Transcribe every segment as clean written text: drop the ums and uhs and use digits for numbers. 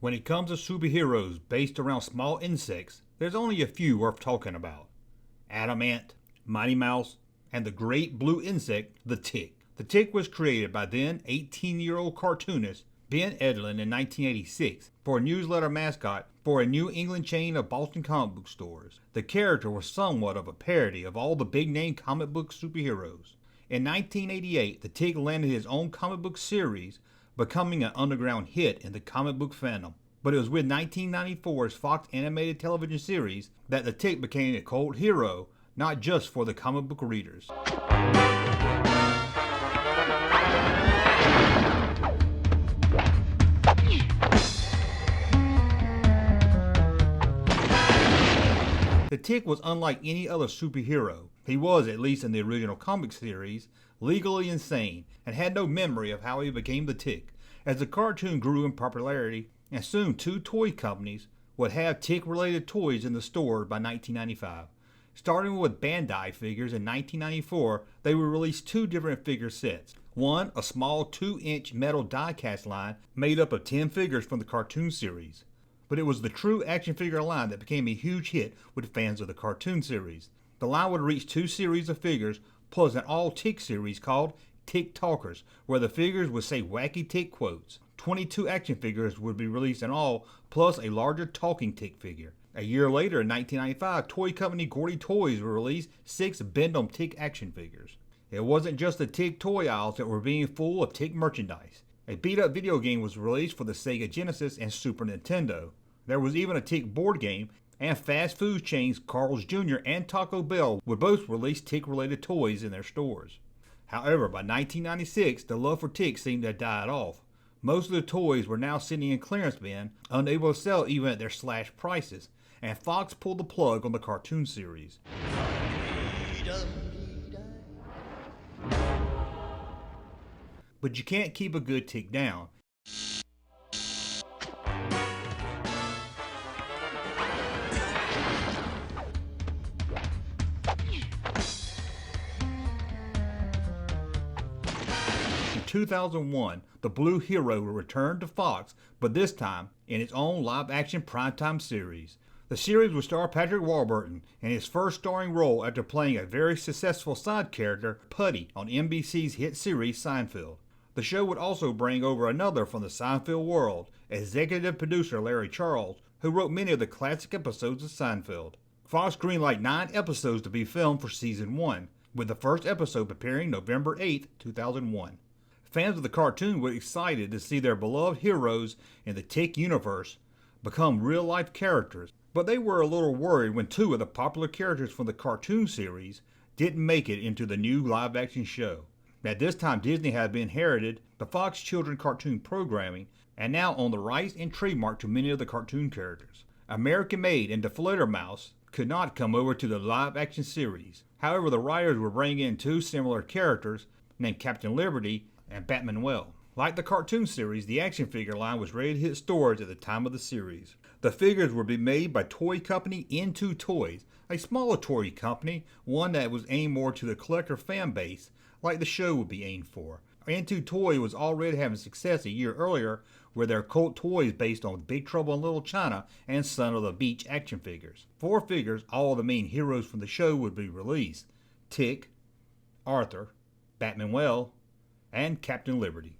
When it comes to superheroes based around small insects, there's only a few worth talking about. Adamant, Mighty Mouse, and the great blue insect, the tick. The tick was created by then 18-year-old cartoonist Ben Edlund in 1986 for a newsletter mascot for a New England chain of Boston comic book stores. The character was somewhat of a parody of all the big-name comic book superheroes. In 1988, the tick landed his own comic book series, becoming an underground hit in the comic book fandom. But it was with 1994's Fox animated television series that the tick became a cult hero, not just for the comic book readers. The tick was unlike any other superhero. He was, at least in the original comic series, legally insane and had no memory of how he became the tick. As the cartoon grew in popularity, and soon two toy companies would have tick-related toys in the store by 1995. Starting with Bandai figures in 1994, they would release two different figure sets. One, a small 2-inch metal die-cast line made up of 10 figures from the cartoon series. But it was the true action figure line that became a huge hit with fans of the cartoon series. The line would reach two series of figures, plus an all-tick series called Tick Talkers, where the figures would say wacky tick quotes. 22 action figures would be released in all, plus a larger talking tick figure. A year later, in 1995, toy company Gordy Toys would release 6 Bend-'em Tick action figures. It wasn't just the Tick toy aisles that were being full of Tick merchandise. A beat-up video game was released for the Sega Genesis and Super Nintendo. There was even a Tick board game, and fast food chains Carl's Jr. and Taco Bell would both release Tick-related toys in their stores. However, by 1996, the love for Tick seemed to have died off. Most of the toys were now sitting in clearance bin, unable to sell even at their slashed prices, and Fox pulled the plug on the cartoon series. But you can't keep a good tick down. In 2001, the Blue Hero will return to Fox, but this time in its own live-action primetime series. The series will star Patrick Warburton in his first starring role after playing a very successful side character, Putty, on NBC's hit series Seinfeld. The show would also bring over another from the Seinfeld world, executive producer Larry Charles, who wrote many of the classic episodes of Seinfeld. Fox greenlighted 9 episodes to be filmed for season 1, with the first episode appearing November 8, 2001. Fans of the cartoon were excited to see their beloved heroes in the Tick universe become real-life characters, but they were a little worried when 2 of the popular characters from the cartoon series didn't make it into the new live-action show. At this time, Disney had inherited the Fox children cartoon programming and now owned the rights and trademark to many of the cartoon characters. American Maid and the Flittermouse could not come over to the live-action series. However, the writers were bringing in 2 similar characters named Captain Liberty and Batmanuel. Like the cartoon series, the action figure line was ready to hit stores at the time of the series. The figures would be made by toy company Into Toys, a smaller toy company, one that was aimed more to the collector fan base, like the show would be aimed for. Into Toy was already having success a year earlier with their cult toys based on Big Trouble in Little China and Son of the Beach action figures. 4 figures, all the main heroes from the show, would be released: Tick, Arthur, Batmanuel, and Captain Liberty.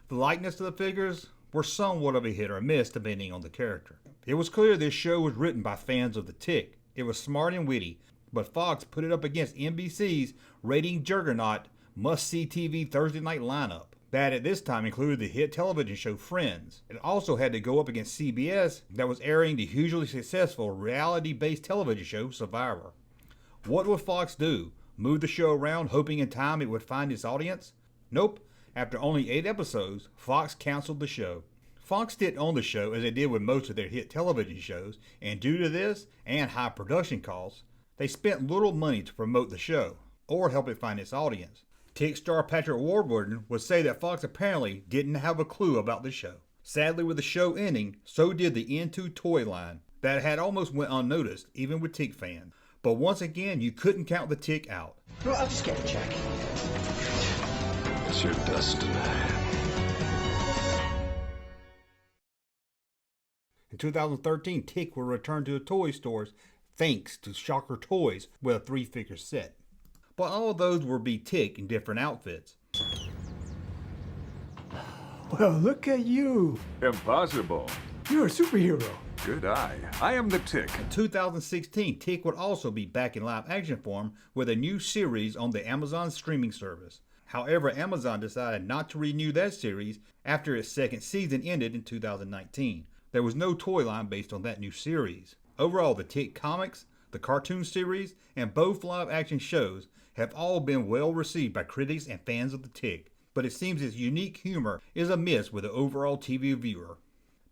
The likeness of the figures were somewhat of a hit or miss depending on the character. It was clear this show was written by fans of the Tick. It was smart and witty, but Fox put it up against NBC's rating juggernaut must-see TV Thursday night lineup that at this time included the hit television show Friends. It also had to go up against CBS that was airing the hugely successful reality-based television show Survivor. What would Fox do? Move the show around hoping in time it would find its audience? Nope. After only 8 episodes, Fox canceled the show. Fox didn't own the show as they did with most of their hit television shows, and due to this and high production costs, they spent little money to promote the show or help it find its audience. Tick star Patrick Warburton would say that Fox apparently didn't have a clue about the show. Sadly, with the show ending, so did the Into Toy line that had almost went unnoticed, even with Tick fans. But once again, you couldn't count the Tick out. Well, I'll just get it, Jack. It's your destiny. In 2013, Tick will return to the toy stores thanks to Shocker Toys with a 3-figure set. But all of those will be Tick in different outfits. Well, look at you. Impossible. You're a superhero. Good eye. I am the Tick. In 2016, Tick would also be back in live action form with a new series on the Amazon streaming service. However, Amazon decided not to renew that series after its second season ended in 2019. There was no toy line based on that new series. Overall, the Tick comics, the cartoon series, and both live action shows have all been well received by critics and fans of the Tick, but it seems its unique humor is a miss with the overall TV viewer.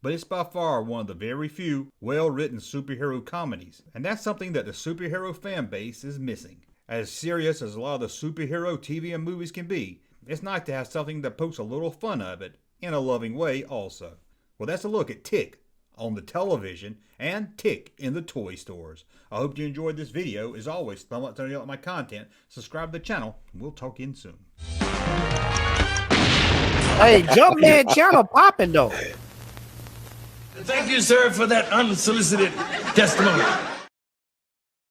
But it's by far one of the very few well-written superhero comedies, and that's something that the superhero fan base is missing. As serious as a lot of the superhero TV and movies can be, it's nice to have something that pokes a little fun of it, in a loving way also. Well, that's a look at Tick on the television and Tick in the toy stores. I hope you enjoyed this video. As always, thumb up to like my content, subscribe to the channel, and we'll talk again soon. Hey, Junkman channel popping though. Thank you, sir, for that unsolicited testimony.